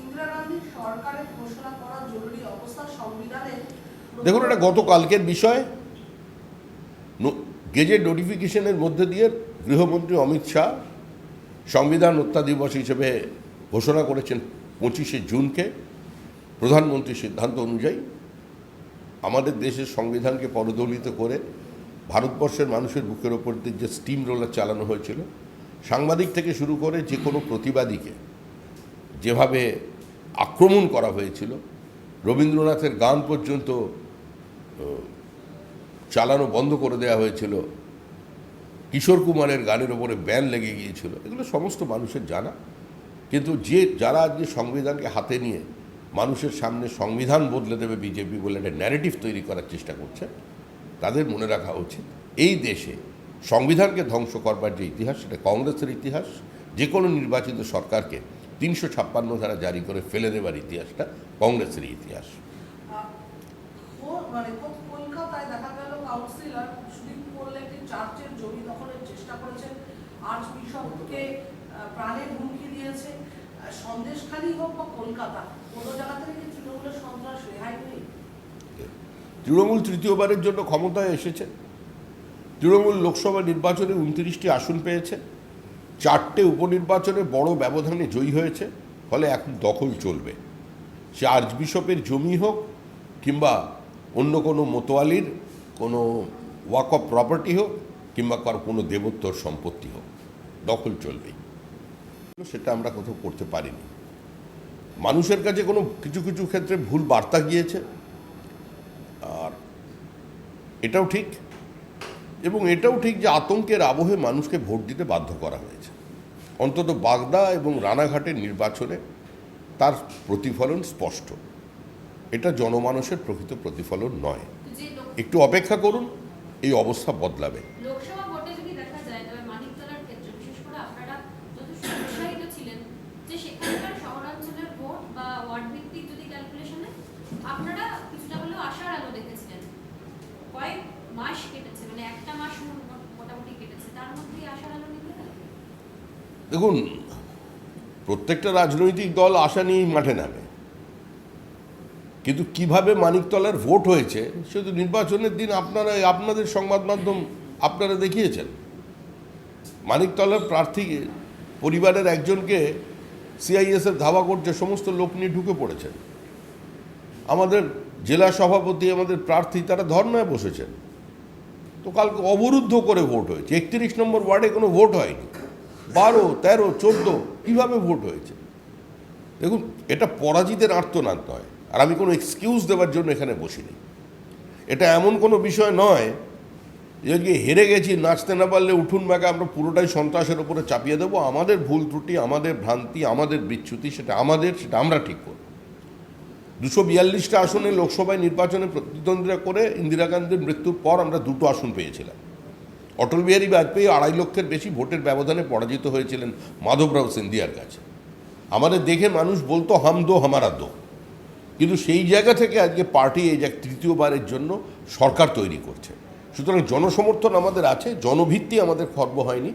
ইন্দিরা গান্ধীর সরকারের ঘোষণা করা জরুরি অবস্থা সংবিধানে দেখুন, এটা গতকালকের বিষয়। গেজেট নোটিফিকেশনের মধ্যে দিয়ে গৃহমন্ত্রী অমিত শাহ সংবিধান হত্যা দিবস হিসেবে ঘোষণা করেছেন 25শে জুনকে। প্রধানমন্ত্রীর সিদ্ধান্ত অনুযায়ী আমাদের দেশের সংবিধানকে পদদলিত করে ভারতবর্ষের মানুষের বুকের ওপর দিয়ে যে স্টিম রোলার চালানো হয়েছিল, সাংবাদিক থেকে শুরু করে যে কোনো প্রতিবাদীকে যেভাবে আক্রমণ করা হয়েছিল, রবীন্দ্রনাথের গান পর্যন্ত চালানো বন্ধ করে দেওয়া হয়েছিল, কিশোর কুমারের গানের ওপরে ব্যান লেগে গিয়েছিল, এগুলো সমস্ত মানুষের জানা। কিন্তু যারা আজকে সংবিধানকে হাতে নিয়ে মানুষের সামনে সংবিধান বদলে দেবে বিজেপি বলে একটা ন্যারেটিভ তৈরি করার চেষ্টা করছে, তাদের মনে রাখা উচিত এই দেশে সংবিধানকে ধ্বংস করবার যে ইতিহাস, সেটা কংগ্রেসের ইতিহাস। যে কোনো নির্বাচিত সরকারকে 356 ধারা জারি করে ফেলে দেবার ইতিহাসটা কংগ্রেসের ইতিহাস। কলকাতায় দেখা গেল কাউন্সিলর সুদীপ পল্লে একটি চার্চের জমি দখলের চেষ্টা করেছেন, আর্চ বিশপকে প্রাণের হুমকি দিয়েছে। সন্দেশখালী হোক বা কলকাতা, কোনো জায়গা থেকে তৃণমূলের সন্ত্রাস রেহাই নেই। তৃণমূল তৃতীয়বারের জন্য ক্ষমতায় এসেছে। তৃণমূল লোকসভা নির্বাচনে 29টি আসন পেয়েছে, 4টে উপনির্বাচনে বড় ব্যবধানে জয়ী হয়েছে। ফলে এখন দখল চলবে, সে আর্চ বিশপের জমি হোক কিংবা অন্য কোনো মোতোয়ালির কোনো ওয়াক অফ প্রপার্টি হোক কিংবা কোনো দেবোত্তর সম্পত্তি হোক, দখল চলবেই। সেটা আমরা কোথাও করতে পারিনি। মানুষের কাছে কিছু কিছু ক্ষেত্রে ভুল বার্তা গিয়েছে, আর এটাও ঠিক। এবং এটাও ঠিক যে আতঙ্কের আবহে মানুষকে ভোট দিতে বাধ্য করা হয়েছে। অন্তত বাগদা এবং রানাঘাটের নির্বাচনে তার প্রতিফলন স্পষ্ট। এটা জনমানুষের প্রকৃত প্রতিফলন নয়। একটু অপেক্ষা করুন, এই অবস্থা বদলাবে। লোকসভা ভোটে যদি দেখা যায়, তবে মানিকতলার ক্ষেত্রে বিশেষ করে আপনারা যথেষ্ট উৎসাহিত ছিলেন যে সেখানকার শহরাঞ্চলের ভোট বা ওয়ার্ড ভিত্তিক যদি ক্যালকুলেশনে আপনারা কিছুটা হলেও আশার আলো দেখেছিলেন। কয়েক মাস কেটেছে, মানে একটা মাস মোটামুটি কেটেছে, তার মধ্যেই আশার আলো নিভে গেল। দেখুন, প্রত্যেকটা রাজনৈতিক দল আশা নিয়েই মাঠে নামে, কিন্তু কিভাবে মানিকতলার ভোট হয়েছে শুধু নির্বাচনের দিন আপনাদের সংবাদ মাধ্যম আপনারা দেখিয়েছেন। মানিকতলার প্রার্থী পরিবারের একজনকে সিআইএসএফ ধাওয়া করছে, সমস্ত লোক নিয়ে ঢুকে পড়েছেন। আমাদের জেলা সভাপতি, আমাদের প্রার্থী, তারা ধর্নায় বসেছেন। তো কালকে অবরুদ্ধ করে ভোট হয়েছে। 31 নম্বর ওয়ার্ডে কোনো ভোট হয়নি, 12, 13, 14 কীভাবে ভোট হয়েছে? দেখুন, এটা পরাজিতের আর্তনাদ নয়, আর আমি কোনো এক্সকিউজ দেওয়ার জন্য এখানে বসিনি। এটা এমন কোনো বিষয় নয় যে হেরে গেছি, নাচতে না পারলে উঠুন ব্যাগে আমরা পুরোটাই সন্ত্রাসের ওপরে চাপিয়ে দেবো। আমাদের ভুল ত্রুটি, আমাদের ভ্রান্তি, আমাদের বিচ্যুতি, সেটা আমরা ঠিক করব। 242টা আসনে লোকসভায় নির্বাচনে প্রতিদ্বন্দ্বিতা করে ইন্দিরা গান্ধীর মৃত্যুর পর আমরা 2টো আসন পেয়েছিলাম। অটল বিহারী বাজপেয়ী 2.5 লক্ষের বেশি ভোটের ব্যবধানে পরাজিত হয়েছিলেন মাধবরাও সিন্ধিয়ার কাছে। আমাদের দেখে মানুষ বলতো হাম দো হামারা দো। কিন্তু সেই জায়গা থেকে আজকে পার্টি এই যে তৃতীয়বারের জন্য সরকার তৈরি করছে। সুতরাং জনসমর্থন আমাদের আছে, জনভিত্তি আমাদের খর্ব হয়নি।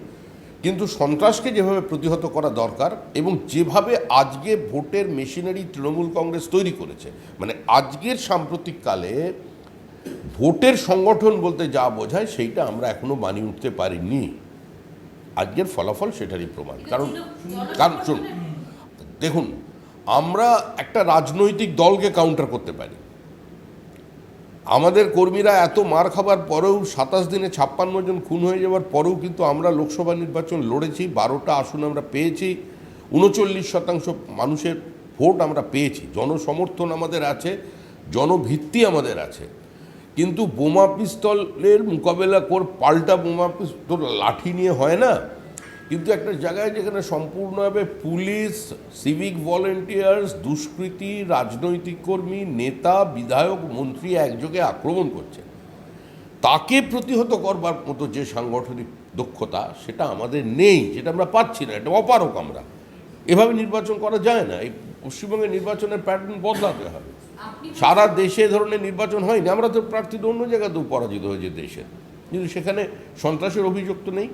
কিন্তু সন্ত্রাসকে যেভাবে প্রতিহত করা দরকার এবং যেভাবে আজকে ভোটের মেশিনারি তৃণমূল কংগ্রেস তৈরি করেছে, মানে আজকের সাম্প্রতিককালে ভোটের সংগঠন বলতে যা বোঝায় সেইটা আমরা এখনো মানিয়ে উঠতে পারিনি। আজকের ফলাফল সেটারই প্রমাণ। কারণ শুনুন, দেখুন, আমরা একটা রাজনৈতিক দলকে কাউন্টার করতে পারি। আমাদের কর্মীরা এত মার খাবার পরেও, 27 দিনে 56 জন খুন হয়ে যাওয়ার পরেও কিন্তু আমরা লোকসভা নির্বাচন লড়েছি, 12টা আসন আমরা পেয়েছি, 39% মানুষের ভোট আমরা পেয়েছি। জনসমর্থন আমাদের আছে, জনভিত্তি আমাদের আছে। কিন্তু বোমা পিস্তলের মোকাবেলা পাল্টা বোমা পিস্তল লাঠি নিয়ে হয় না। কিন্তু একটা জায়গায় যেখানে সম্পূর্ণভাবে পুলিশ, সিভিক ভলেন্টিয়ার্স, দুষ্কৃতী, রাজনৈতিক কর্মী, নেতা, বিধায়ক, মন্ত্রী একযোগে আক্রমণ করছে, তাকে প্রতিহত করবার মতো যে সাংগঠনিক দক্ষতা সেটা আমাদের নেই, সেটা আমরা পাচ্ছি না। এটা অপারক আমরা। এভাবে নির্বাচন করা যায় না। এই পশ্চিমবঙ্গের নির্বাচনের প্যাটার্ন বদলাতে হবে। সারা দেশে ধরনের নির্বাচন হয়নি। আমরা তো প্রার্থীদের অন্য জায়গাতেও পরাজিত হয়েছে দেশের, কিন্তু সেখানে সন্ত্রাসের অভিযোগ তো নেই।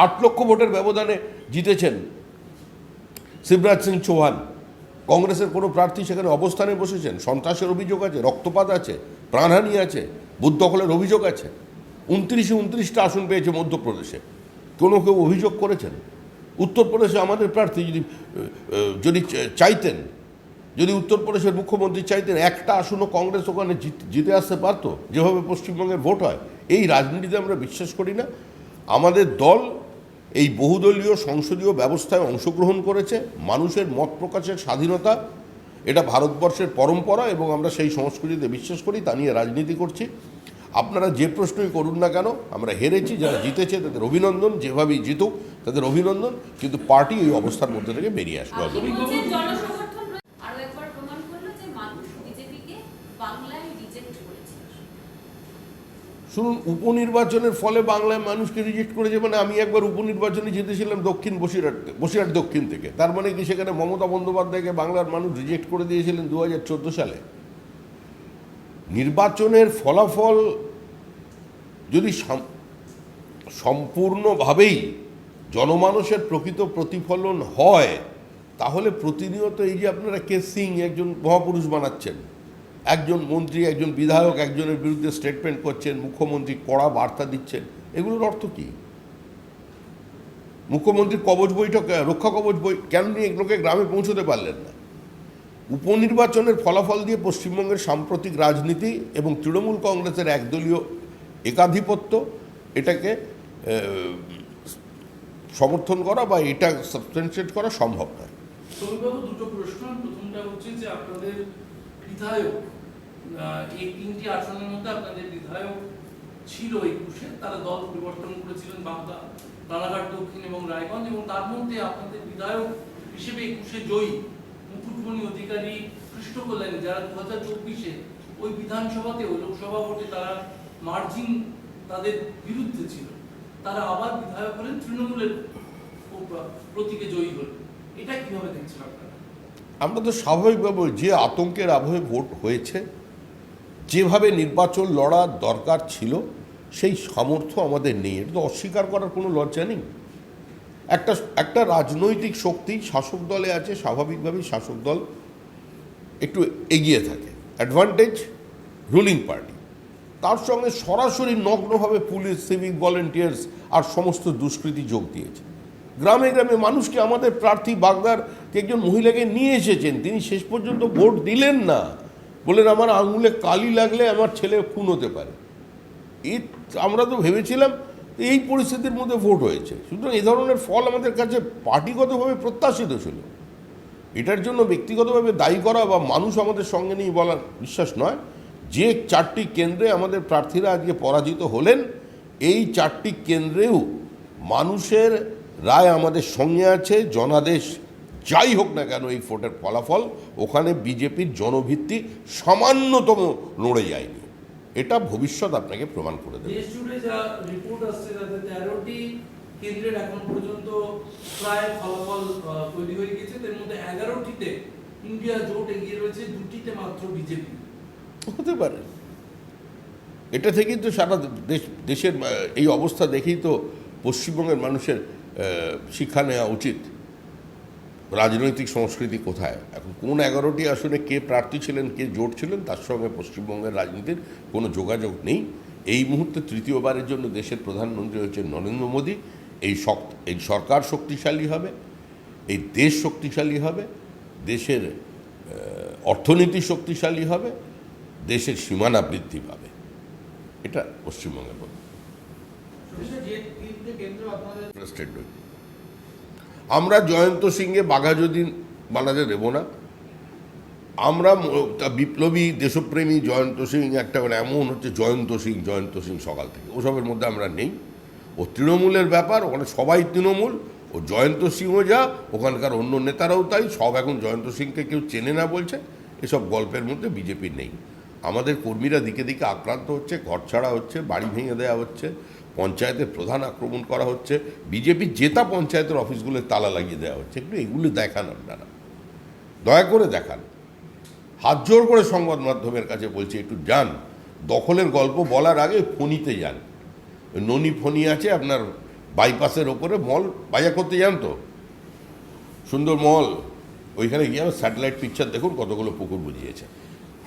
8 লক্ষ ভোটের ব্যবধানে জিতেছেন শিবরাজ সিং চৌহান, কংগ্রেসের কোনো প্রার্থী সেখানে অবস্থানে বসেছেন? সন্ত্রাসের অভিযোগ আছে, রক্তপাত আছে, প্রাণহানি আছে, বুথ দখলের অভিযোগ আছে। 29টা আসন পেয়েছে মধ্যপ্রদেশে, কোনো কেউ অভিযোগ করেছেন? উত্তরপ্রদেশে আমাদের প্রার্থী যদি চাইতেন, যদি উত্তরপ্রদেশের মুখ্যমন্ত্রী চাইতেন, একটা আসনও কংগ্রেস ওখানে জিতে আসতে পারতো, যেভাবে পশ্চিমবঙ্গের ভোট হয়। এই রাজনীতিতে আমরা বিশ্বাস করি না। আমাদের দল এই বহুদলীয় সংসদীয় ব্যবস্থায় অংশগ্রহণ করেছে। মানুষের মত প্রকাশের স্বাধীনতা এটা ভারতবর্ষের পরম্পরা এবং আমরা সেই সংস্কৃতিতে বিশ্বাস করি, তা নিয়ে রাজনীতি করছি। আপনারা যে প্রশ্নই করুন না কেন, আমরা হেরেছি, যারা জিতেছে তাদের অভিনন্দন, যেভাবেই জিতুক তাদের অভিনন্দন, কিন্তু পার্টি এই অবস্থার মধ্যে থেকে বেরিয়ে আসবে। আপনি বলছেন জনসমর্থন আরো একবার প্রমাণ করলো যে মানুষ বিজেপিকে বাংলায় রিজেক্ট করেছে। শুনুন, উপনির্বাচনের ফলে বাংলায় মানুষকে রিজেক্ট করেছে মানে আমি একবার উপনির্বাচনে জিতেছিলাম দক্ষিণ বসিরহাট দক্ষিণ থেকে, তার মানে কি সেখানে মমতা বন্দ্যোপাধ্যায়কে বাংলার মানুষ রিজেক্ট করে দিয়েছিলেন 2014 সালে? নির্বাচনের ফলাফল যদি সম্পূর্ণভাবেই জনমানসের প্রকৃত প্রতিফলন হয়, তাহলে প্রতিনিয়ত এই যে আপনারা কেস সিং একজন মহাপুরুষ বানাচ্ছেন, একজন মন্ত্রী, একজন বিধায়ক একজনের বিরুদ্ধে স্টেটমেন্ট করছেন, মুখ্যমন্ত্রী কড়া বার্তা দিচ্ছেন, এগুলোর অর্থ কি? মুখ্যমন্ত্রীর কবচ বৈঠক, রক্ষা কবচ বই কেন নিয়ে এগুলোকে গ্রামে পৌঁছতে পারলেন না? উপনির্বাচনের ফলাফল দিয়ে পশ্চিমবঙ্গের সাম্প্রতিক রাজনীতি এবং তৃণমূল কংগ্রেসের একদলীয় একাধিপত্য, এটাকে সমর্থন করা বা এটা সাবস্টেন্সিয়েট করা সম্ভব নয়। সৌরভবাবু, দুটো প্রশ্ন। প্রথমটা হচ্ছে যে আপনাদের বিধায়ক, এই 3টি আসনের মধ্যে আপনাদের বিধায়ক ছিল 21-এ, তারা দল পরিবর্তন করেছিলেন বাগদা, রানাঘাট দক্ষিণ এবং রায়গঞ্জ, এবং তার মধ্যে আপনাদের বিধায়ক হিসেবে 21-এ জয়ী মুকুটমণি অধিকারী, কৃষ্ণ কল্যাণী, যারা 2024-এ ওই বিধানসভাতে, ওই লোকসভা ভোটে তারা মার্জিন তাদের বিরুদ্ধে ছিল, তারা আবার বিধায়ক হলেন, তৃণমূলের প্রতীকে জয়ী হলেন। এটা কিভাবে দেখছেন আপনারা? আমরা তো স্বাভাবিকভাবে যে আতঙ্কের আবহে ভোট হয়েছে, যেভাবে নির্বাচন লড়ার দরকার ছিল, সেই সামর্থ্য আমাদের নেই। এটা তো অস্বীকার করার কোনো লজ্জা নেই। একটা রাজনৈতিক শক্তি শাসক দলে আছে, স্বাভাবিকভাবেই শাসক দল একটু এগিয়ে থাকে, অ্যাডভান্টেজ রুলিং পার্টি। তার সঙ্গে সরাসরি নগ্নভাবে পুলিশ, সিভিক ভলেন্টিয়ার্স আর সমস্ত দুষ্কৃতী যোগ দিয়েছে। গ্রামে গ্রামে মানুষকে, আমাদের প্রার্থী বাগদার একজন মহিলাকে নিয়ে এসেছেন, তিনি শেষ পর্যন্ত ভোট দিলেন না, বলেন আমার আঙুলে কালি লাগলে আমার ছেলে খুন হতে পারে। আমরা তো ভেবেছিলাম এই পরিস্থিতির মধ্যে ভোট হয়েছে, সুতরাং এই ধরনের ফল আমাদের কাছে পার্টিগতভাবে প্রত্যাশিত ছিল। এটার জন্য ব্যক্তিগতভাবে দায়ী করা বা মানুষ আমাদের সঙ্গে নিয়ে বলার বিশ্বাস নয়। যে 4টি কেন্দ্রে আমাদের প্রার্থীরা আজকে পরাজিত হলেন, এই 4টি কেন্দ্রেও মানুষের রায় আমাদের সঙ্গে আছে। জনাদেশ যাই হোক না কেন, এই ভোটের ফলাফল, ওখানে বিজেপির জনভিত্তি সামান্যতম নড়ে যায়নি। এটা ভবিষ্যৎ আপনাকে প্রমাণ করে দেবে। দেশ জুড়ে যা রিপোর্ট আসছে, তাতে 13টি কেন্দ্রের এখন পর্যন্ত প্রায় ফলাফল তৈরি হয়ে গেছে। এর মধ্যে 11টিতে ইন্ডিয়া জোট এগিয়ে রয়েছে, 2টিতে মাত্র বিজেপি। হতে পারে, এটা থেকেই তো সারা দেশের এই অবস্থা দেখেই তো পশ্চিমবঙ্গের মানুষের শিক্ষা নেওয়া উচিত। রাজনৈতিক সংস্কৃতি কোথায়, এখন কোন 11টি আসনে কে প্রার্থী ছিলেন, কে জোট ছিলেন, তার সঙ্গে পশ্চিমবঙ্গের রাজনীতির কোনো যোগাযোগ নেই। এই মুহূর্তে তৃতীয়বারের জন্য দেশের প্রধানমন্ত্রী হচ্ছেন নরেন্দ্র মোদী। এই সরকার শক্তিশালী হবে, এই দেশ শক্তিশালী হবে, দেশের অর্থনীতি শক্তিশালী হবে, দেশের সীমানা বৃদ্ধি পাবে। এটা পশ্চিমবঙ্গের বলব। আমরা জয়ন্ত সিংকে বাঘাযতীন বানাতে দেব না। আমরা বিপ্লবী দেশপ্রেমী জয়ন্ত সিং একটা মানে এমন হচ্ছে জয়ন্ত সিং সকাল থেকে, ওসবের মধ্যে আমরা নেই। ও তৃণমূলের ব্যাপার, ওখানে সবাই তৃণমূল। ও জয়ন্ত সিংও যা, ওখানকার অন্য নেতারাও তাই, সব এখন জয়ন্ত সিংকে কেউ চেনে না বলছে। এসব গল্পের মধ্যে বিজেপি নেই। আমাদের কর্মীরা দিকে দিকে আক্রান্ত হচ্ছে, ঘর ছাড়া হচ্ছে, বাড়ি ভেঙে দেওয়া হচ্ছে, পঞ্চায়েতের প্রধান আক্রমণ করা হচ্ছে, বিজেপি জেতা পঞ্চায়েতের অফিসগুলোর তালা লাগিয়ে দেওয়া হচ্ছে। একটু এগুলো দেখান আপনারা, দয়া করে দেখান। হাত জোর করে সংবাদ মাধ্যমের কাছে বলছি, একটু যান, দখলের গল্প বলার আগে ফণিতে যান। ননি ফণি আছে আপনার বাইপাসের ওপরে, মল বাজার করতে যান তো, সুন্দর মল, ওইখানে গিয়ে আমার স্যাটেলাইট পিকচার দেখুন কতগুলো পুকুর বুঝিয়েছে।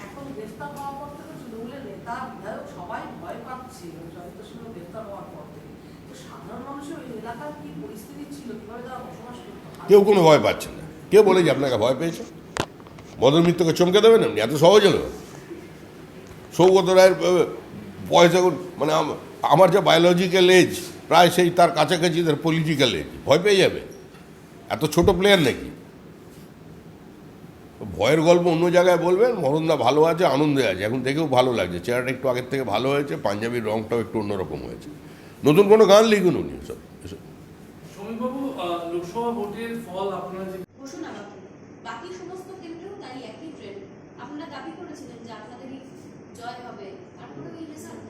এখন গ্রেফতার হওয়ার পর থেকে তৃণমূলের নেতা বিধায়ক সবাই ভয় পাচ্ছে জয়ন্ত সিংহ গ্রেফতার হওয়ার পর থেকে। তো সাধারণ মানুষের ওই এলাকার কি পরিস্থিতি ছিল, কিভাবে তারা বসবাস করতো? কেউ কোনো ভয় পাচ্ছে না। কে বলে যে আপনাকে ভয় পেয়েছে? মদন মিত্রকে চমকে দেবেন এমনি? এত সহজ হলো? সৌগত রায়ের বয়স এখন মানে আমার যা বায়োলজিক্যাল এজ প্রায় সেই তার কাছাকাছি তার পলিটিক্যাল এজ, ভয় পেয়ে যাবে? এত ছোট প্লেয়ার নাকি? ভয়ের গল্প অন্য জায়গায় বলবেন। মরণদা ভালো আছে, আনন্দে আছে, এখন দেখেও ভালো লাগছে, চেহারাটা একটু আগের থেকে ভালো হয়েছে, পাঞ্জাবির রংটাও একটু অন্যরকম হয়েছে। নতুন কোনো গান লিখুন উনি সব এসব। সমীরবাবু, লোকসভা ভোটের ফল আপনারা যে ঘোষণা বাকি সমস্ত কেন্দ্রেও তাই একই ট্রেন্ড। আপনারা দাবি করেছিলেন যে আপনাদেরই জয় হবে, তারপরে এই রেজাল্ট।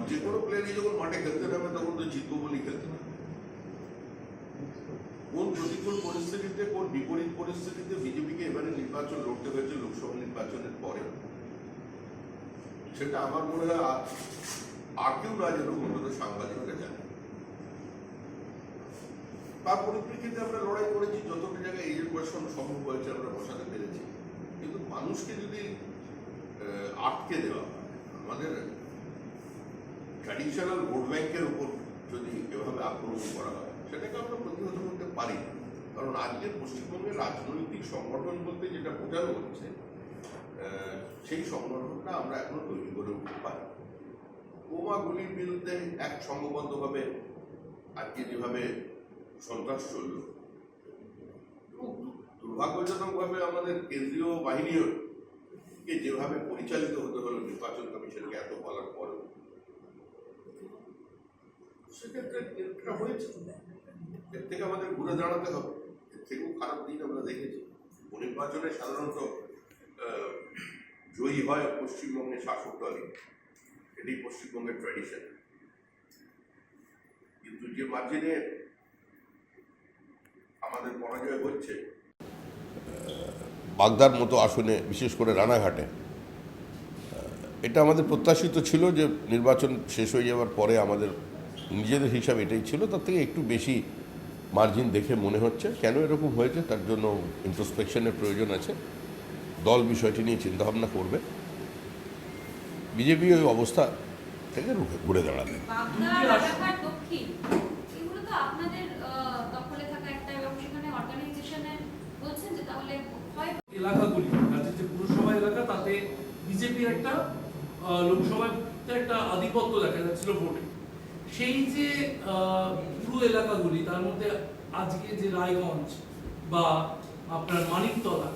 যে কোনো প্লেয়ারই যখন মাঠে খেলতে নামে তখন তো জিতবো বলেই খেলতে নামে। কোন প্রতিকূল পরিস্থিতিতে, কোন বিপরীত পরিস্থিতিতে বিজেপিকে এবারে নির্বাচন লড়তে হয়েছে লোকসভা নির্বাচনের পরে, সেটা আমার মনে হয় আর কেউ না যেন অন্তত সাংবাদিকরা জানে। তার পরিপ্রেক্ষিতে আমরা লড়াই করেছি, যতটা জায়গায় এই কোয়েশন সম্ভব হয়েছে আমরা বসাতে পেরেছি। কিন্তু মানুষকে যদি আটকে দেওয়া হয়, আমাদের ট্র্যাডিশনাল ভোট ব্যাংকের উপর যদি এভাবে আক্রমণ করা হয়, সেটাকে আমরা প্রতিহত করতে পারি। কারণ আজকের পশ্চিমবঙ্গের রাজনৈতিক সংগঠন বলতে যেটা বোঝানো হচ্ছে, সেই সংগঠনটা আমরা এখনো তৈরি করে উঠতে পারি। বোমাগুলির বিরুদ্ধে এক সংঘবদ্ধভাবে আজকে যেভাবে সন্ত্রাস চলল, এবং দুর্ভাগ্যজনকভাবে আমাদের কেন্দ্রীয় বাহিনীও যেভাবে পরিচালিত হতে হলো নির্বাচন কমিশনকে এত বলার পরেও, সেক্ষেত্রে এটা হয়েছে। এর থেকে আমাদের ঘুরে দাঁড়াতে হবে। এর থেকেও খারাপ দিন আমরা দেখেছি। নির্বাচনে সাধারণত জয়ী হয় পশ্চিমবঙ্গের শাসক দলই, এটি পশ্চিমবঙ্গের ট্র্যাডিশন। কিন্তু যে মার্জিনে আমাদের পরাজয় হচ্ছে বাগদার মতো আসনে, বিশেষ করে রানাঘাটে, এটা আমাদের প্রত্যাশিত ছিল যে নির্বাচন শেষ হয়ে যাওয়ার পরে আমাদের নিজেদের হিসাব এটাই ছিল, তার থেকে একটু বেশি মার্জিন দেখে মনে হচ্ছে। কেন এরকম হয়েছে তার জন্য ইন্ট্রোস্পেকশনের প্রয়োজন আছে। দল বিষয়টি নিয়ে চিন্তাভাবনা করবে। বিজেপি ওই অবস্থা থেকে ঘুরে দাঁড়াবে। বাগদা, রানাঘাট, দক্ষিণ, এগুলো তো আপনাদের দখলে থাকা একটা, এবং সেখানে অর্গানাইজেশনে বলছেন যে তাহলে হয় এলাকাগুলি, রাজ্যের যে পুরসভা এলাকা, তাতে বিজেপির একটা লোকসভাতে একটা আধিপত্য দেখা যাচ্ছিল ভোটে। সেই যে পুরো এলাকাগুলি, তার মধ্যে আজকে যে রায়গঞ্জ বা আপনার মানিকতলা,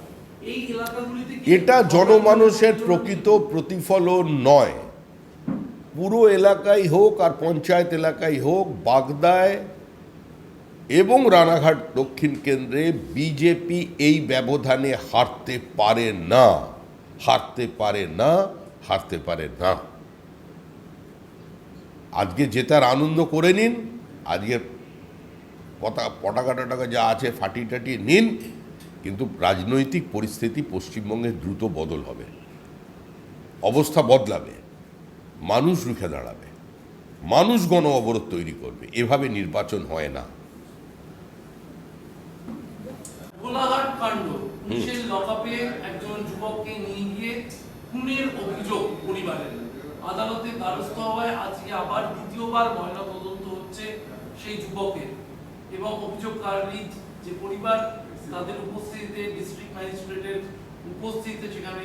এই এলাকাগুলিতে এটা জনমানুষের প্রকৃত প্রতিফলন নয়। পুরো এলাকায় হোক আর পঞ্চায়েত এলাকায় হোক, বাগদায় এবং রানাঘাট দক্ষিণ কেন্দ্রে বিজেপি এই ব্যবধানে হারতে পারে না, হারতে পারে না, হারতে পারে না। আজকে জেতার আনন্দ করে নিন, আজকের পটাকা টটাকা যা আছে ফাটিয়ে টাটিয়ে নিন, কিন্তু রাজনৈতিক পরিস্থিতি পশ্চিমবঙ্গে দ্রুত বদল হবে, অবস্থা বদলাবে, মানুষ রুখে দাঁড়াবে, মানুষ গণ অবরোধ তৈরি করবে। এভাবে নির্বাচন হয় না। গোলাঘাট কাণ্ড, পুলিশের লকআপে একজন যুবককে নিয়ে গিয়ে খুনের অভিযোগ পরিবারের, আদালতে দ্বারস্থ হওয়ায় আজকে আবার দ্বিতীয়বার ময়নাতদন্ত হচ্ছে সেই যুবকের, এবং অভিযোগকারী যে পরিবার, তাদের উপস্থিতিতে, ডিস্ট্রিক্ট ম্যাজিস্ট্রেটের উপস্থিতিতে সেখানে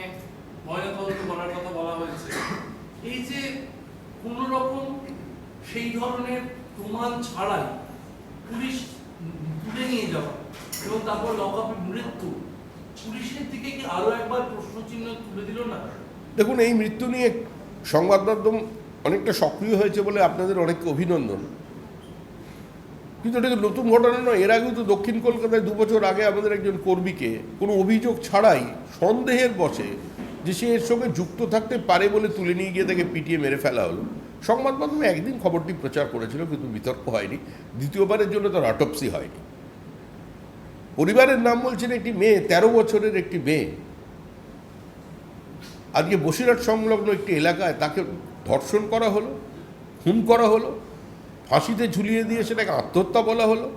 ময়নাতদন্ত করার কথা বলা হয়েছে। এই যে কোনো রকম সেই ধরনের প্রমাণ ছাড়াই পুলিশ তুলে নিয়ে যাওয়া এবং তারপর লকআপে মৃত্যু, পুলিশের দিকে কি আরো একবার প্রশ্নচিহ্ন তুলে দিল না? দেখুন, এই মৃত্যু নিয়ে সংবাদ মাধ্যম অনেকটা সক্রিয় হয়েছে বলে আপনাদের অনেককে অভিনন্দন, কিন্তু এটা তো নতুন ঘটনা নয়। এর আগেও তো দক্ষিণ কলকাতায় 2 বছর আগে আমাদের একজন কর্মীকে কোনো অভিযোগ ছাড়াই সন্দেহের বশে যে সে এর সঙ্গে যুক্ত থাকতে পারে বলে তুলে নিয়ে গিয়ে তাকে পিটিয়ে মেরে ফেলা হলো। সংবাদ মাধ্যমে একদিন খবরটি প্রচার করেছিল, কিন্তু বিতর্ক হয়নি। দ্বিতীয়বারের জন্য তার অটপসি হয়নি। পরিবারের নাম বলছেন একটি মেয়ে, 13 বছরের একটি মেয়ে। আজকে বসিরহাট সংলগ্ন একটি এলাকায় তাকে ধর্ষণ করা হলো, খুন করা হলো, ফাঁসিতে ঝুলিয়ে দিয়ে সেটাকে আত্মহত্যা বলা হলো।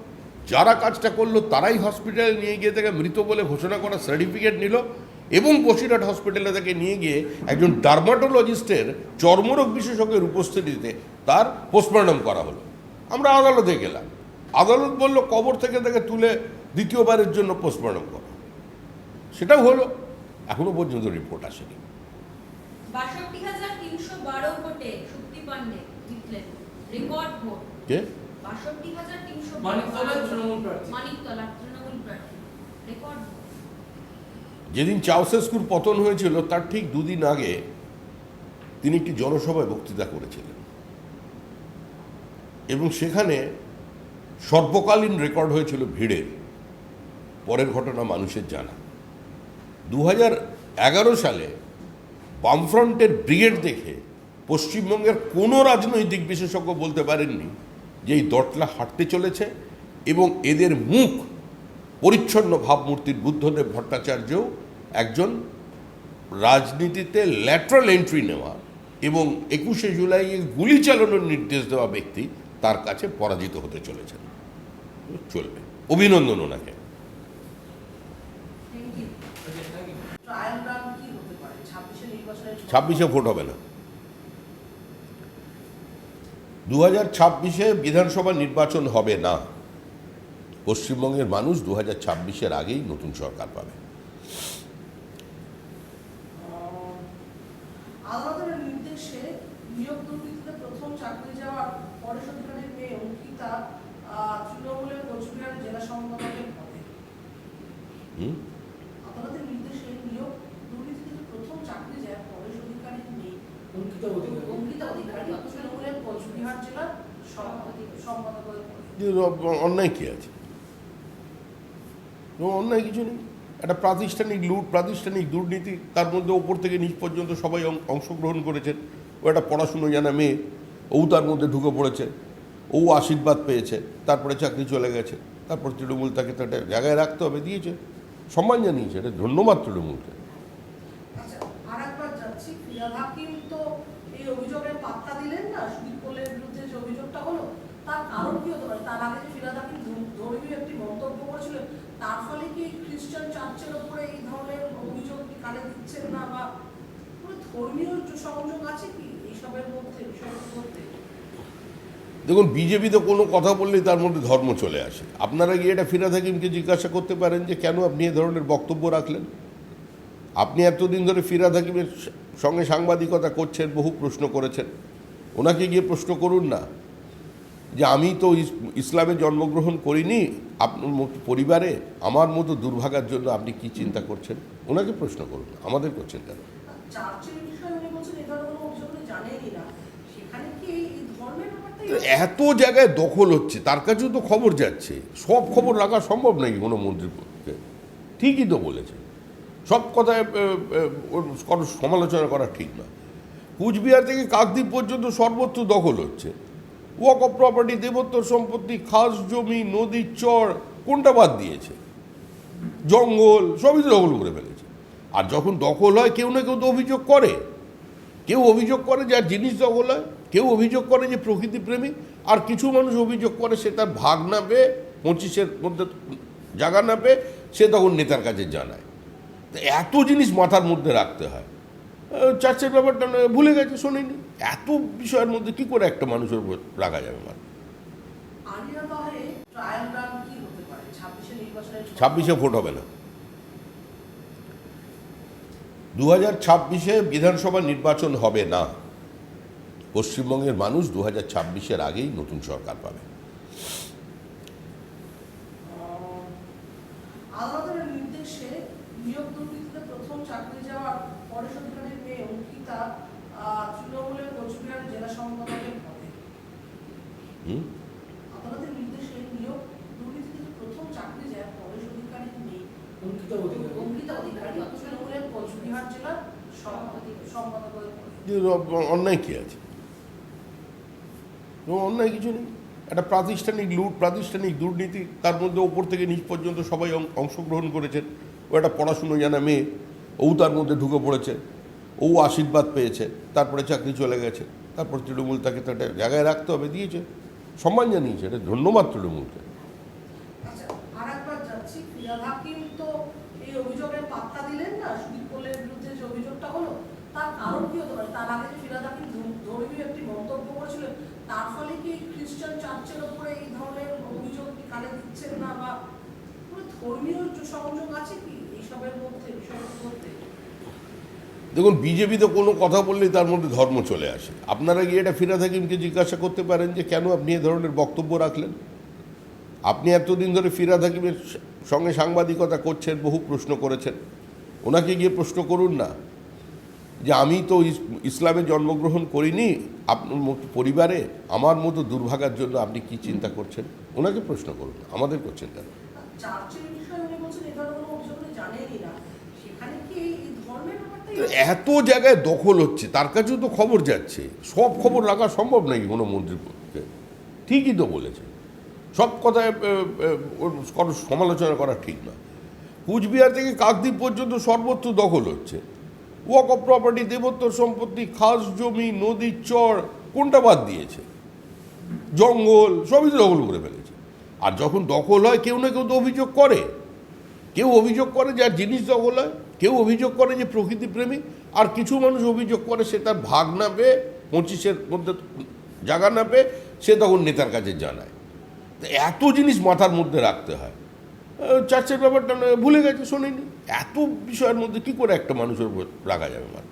যারা কাজটা করলো তারাই হসপিটালে নিয়ে গিয়ে তাকে মৃত বলে ঘোষণা করা সার্টিফিকেট নিল এবং বসিরহাট হসপিটালে তাকে নিয়ে গিয়ে একজন ডার্মাটোলজিস্টের চর্মরোগ বিশেষজ্ঞের উপস্থিতিতে তার পোস্টমর্টম করা হলো। আমরা আদালতে গেলাম, আদালত বলল কবর থেকে তাকে তুলে দ্বিতীয়বারের জন্য পোস্টমর্টম করা, সেটাও হলো, এখনো পর্যন্ত রিপোর্ট আসেনি। ৬২,৩১২ ভোটে শক্তি পান্ডে জিতলেন, রেকর্ড ভোট। কে? ৬২,৩১২ মানিকতলার তৃণমূল প্রার্থী। মানিকতলার তৃণমূল প্রার্থী, রেকর্ড ভোট। যেদিন চাউসেস্কুর পতন হয়েছিল তার ঠিক দুদিন আগে তিনি একটি জনসভায় বক্তৃতা করেছিলেন এবং সেখানে সর্বকালীন রেকর্ড হয়েছিল ভিড়ের। পরের ঘটনা মানুষের জানা। 2011 সালে বামফ্রন্টের ব্রিগেড দেখে পশ্চিমবঙ্গের কোনো রাজনৈতিক বিশেষজ্ঞ বলতে পারেননি যে এই দটলা হাঁটতে চলেছে এবং এদের মুখ পরিচ্ছন্ন ভাবমূর্তির বুদ্ধদেব ভট্টাচার্যও একজন রাজনীতিতে ল্যাটারাল এন্ট্রি নেওয়া এবং 21শে জুলাই গুলি চালানোর নির্দেশ দেওয়া ব্যক্তি তার কাছে পরাজিত হতে চলেছেন। চলবে, অভিনন্দন ওনাকে। Thank you. ট্রায়াল রান কি হতে পারে 26 নির্বাচনের? 26-এ ভোট হবে না। 2026-এ বিধানসভা নির্বাচন হবে না। পশ্চিমবঙ্গের মানুষ 2026-এর আগেই নতুন সরকার পাবে। আদালতের নির্দেশে নিয়োগ দুর্নীতিতে প্রথম চাকরি যাওয়ার পরেশ অধিকারীর মেয়ে অঙ্কিতা তৃণমূলের কোচবিহার জেলা সম্পাদকের পদে। হুম? আদালতের নির্দেশে নিয়োগ দুর্নীতিতে প্রথম চাকরি যায় পরেশ অধিকারীর মেয়ে অঙ্কিতা অধিকারী। অঙ্কিতা অধিকারী তৃণমূলের কোচবিহার জেলার সম্পাদকের পদে। অন্যায় কি আছে? অন্যায় কিছু নেই। একটা প্রাতিষ্ঠানিক লুট, প্রাতিষ্ঠানিক দুর্নীতি, তার মধ্যে ওপর থেকে নিচ পর্যন্ত সবাই অংশগ্রহণ করেছেন। ও একটা পড়াশুনো জানা মেয়ে, ও তার মধ্যে ঢুকে পড়েছে, ও আশীর্বাদ পেয়েছে, তারপরে চাকরি চলে গেছে, তারপর তৃণমূল তাকে তো একটা জায়গায় রাখতে হবে, দিয়েছে, সম্মান জানিয়েছে, এটা ধন্যবাদ তৃণমূলকে। আচ্ছা, আরেকবার যাচ্ছি, ফিরহাদ হাকিম তো এই অভিযোগের পাত্তা দিলেন না। সুদীপ কোলের বিরুদ্ধে যে অভিযোগটা হলো তার কারণ কি হতে পারে? তার আগে যে ফিরহাদ হাকিম ধর্মীয় একটি মন্তব্য করেছিলেন, তার ফলে কি খ্রিস্টান চার্চের উপরে এই ধরনের অভিযোগ কি কানে দিচ্ছেন না, বা কোনো ধর্মীয় সংযোগ আছে কি এইসবের মধ্যে, বিষয়ের মধ্যে? দেখুন, বিজেপিতে কোনো কথা বললেই তার মধ্যে ধর্ম চলে আসে। আপনারা গিয়ে এটা ফিরহাদ হাকিমকে জিজ্ঞাসা করতে পারেন যে কেন আপনি এ ধরনের বক্তব্য রাখলেন। আপনি এতদিন ধরে ফিরহাদ হাকিমের সঙ্গে সাংবাদিকতা করছেন, বহু প্রশ্ন করেছেন, ওনাকে গিয়ে প্রশ্ন করুন না যে আমি তো ইসলামে জন্মগ্রহণ করিনি, আপনার মতো পরিবারে আমার মতো দুর্ভাগার জন্য আপনি কি চিন্তা করছেন, ওনাকে প্রশ্ন করুন, আমাদের করছেন কেন? চার্চের বিষয়ে উনি বলছেন এই ধরনের কোনো অভিযোগ উনি জানেনই না, সেখানে কি এই ধর্মের ব্যাপারটাই? তো এত জায়গায় দখল হচ্ছে, তার কাছেও তো খবর যাচ্ছে, সব খবর রাখা সম্ভব নাকি কোনো মন্ত্রীর পক্ষে? ঠিকই তো বলেছে, সব কথায় কোনো সমালোচনা করা ঠিক না। কুচবিহার থেকে কাকদ্বীপ পর্যন্ত সর্বত্র দখল হচ্ছে, ওয়াক অফ প্রপার্টি, দেবোত্তর সম্পত্তি, খাস জমি, নদীর চর, কোনটা বাদ দিয়েছে? জঙ্গল, সবই তো দখল করে ফেলেছে। আর যখন দখল হয় কেউ না কেউ তো অভিযোগ করে, কেউ অভিযোগ করে যার জিনিস দখল হয়, কেউ অভিযোগ করে যে প্রকৃতিপ্রেমী, আর কিছু মানুষ অভিযোগ করে সে তার ভাগ না পেয়ে, 25-এর মধ্যে জায়গা না পেয়ে সে তখন নেতার কাছে জানায়। তো এত জিনিস মাথার মধ্যে রাখতে হয়। চার্চের ব্যাপারটা ভুলে গেছে, শোনেনি। এত বিষয়ের মধ্যে কি করে একটা মানুষের উপর রাখা যাবে? আলিয়াদহে ট্রায়াল রান কি হতে পারে 26 নির্বাচনের? 26-এ ভোট হবে না। 2026-এ বিধানসভা নির্বাচন হবে না। পশ্চিমবঙ্গের মানুষ 2026-এর আগেই নতুন সরকার পাবে। আদালতের নির্দেশে নিয়োগ দুর্নীতিতে প্রথম চাকরি যাওয়ার পরেশ অধিকারীর মেয়ে অঙ্কিতা তৃণমূলের কোচবিহার জেলা সম্পাদকের পদে। হুম? আদালতের নির্দেশে নিয়োগ দুর্নীতিতে প্রথম চাকরি যায় পরেশ অধিকারীর মেয়ে অঙ্কিতা অধিকারী। অঙ্কিতা অধিকারী তৃণমূলের কোচবিহার জেলার সম্পাদকের পদে। অন্যায় কি আছে? অন্যায় কিছু নেই। একটা প্রাতিষ্ঠানিক লুট, প্রাতিষ্ঠানিক দুর্নীতি, তার মধ্যে ওপর থেকে নিচ পর্যন্ত সবাই অংশগ্রহণ করেছেন। ও একটা পড়াশুনো জানা মেয়ে, ও তার মধ্যে ঢুকে পড়েছে, ও আশীর্বাদ পেয়েছে, তারপরে চাকরি চলে গেছে, তারপর তৃণমূল তাকে তো একটা জায়গায় রাখতে হবে, দিয়েছে, সম্মান জানিয়েছে, এটা ধন্যবাদ তৃণমূলকে। ফিরহাদ হাকিম তো এই অভিযোগের পাত্তা দিলেন না, সুদীপ কোলের বিরুদ্ধে যে অভিযোগটা হলো তার কারণ কি হতে পারে? তার আগে যে ফিরহাদ হাকিম ধর্মীয় একটি মন্তব্য করেছিলেন, তার ফলে কি খ্রিস্টান চার্চের উপরে এই ধরনের অভিযোগ কি কানে দিচ্ছেন না, বা কোনো ধর্মীয় সংযোগ আছে কি এইসবের মধ্যে, বিষয়ের মধ্যে? দেখুন, বিজেপিতে কোনো কথা বললেই তার মধ্যে ধর্ম চলে আসে। আপনারা গিয়ে এটা ফিরহাদ হাকিমকে জিজ্ঞাসা করতে পারেন যে কেন আপনি এ ধরনের বক্তব্য রাখলেন। আপনি এতদিন ধরে ফিরহাদ হাকিমের সঙ্গে সাংবাদিকতা করছেন, বহু প্রশ্ন করেছেন, ওনাকে গিয়ে প্রশ্ন করুন না যে আমি তো ইসলামে জন্মগ্রহণ করিনি, আপনার মতো পরিবারে আমার মতো দুর্ভাগার জন্য আপনি কি চিন্তা করছেন, ওনাকে প্রশ্ন করুন, আমাদের করছেন কেন? চার্চের বিষয়ে উনি বলছেন এই ধরনের কোনো অভিযোগ উনি জানেনই না, সেখানে কি এই ধর্মের ব্যাপারটাই তো এত জায়গায় দখল হচ্ছে, তার কাছেও তো খবর যাচ্ছে, সব খবর রাখা সম্ভব নাকি কোনো মন্ত্রীর পক্ষে? ঠিকই তো বলেছে, সব কথায় কোনো সমালোচনা করা ঠিক না। কুচবিহার থেকে কাকদ্বীপ পর্যন্ত সর্বত্র দখল হচ্ছে, ওয়াক অফ প্রপার্টি, দেবোত্তর সম্পত্তি, খাস জমি, নদীর চর, কোনটা বাদ দিয়েছে? জঙ্গল সবই তো দখল করে ফেলেছে। আর যখন দখল হয় কেউ না কেউ তো অভিযোগ করে, কেউ অভিযোগ করে যার জিনিস দখল হয়, কেউ অভিযোগ করে যে প্রকৃতিপ্রেমী, আর কিছু মানুষ অভিযোগ করে সে তার ভাগ না পেয়ে, 25-এর মধ্যে জায়গা না পেয়ে সে তখন নেতার কাছে জানায়। তো এত জিনিস মাথার মধ্যে রাখতে হয়। চার্চের ব্যাপারটা ভুলে গেছে, শোনেনি। এত বিষয়ের মধ্যে কি করে একটা মানুষের উপর রাখা যাবে মাথা?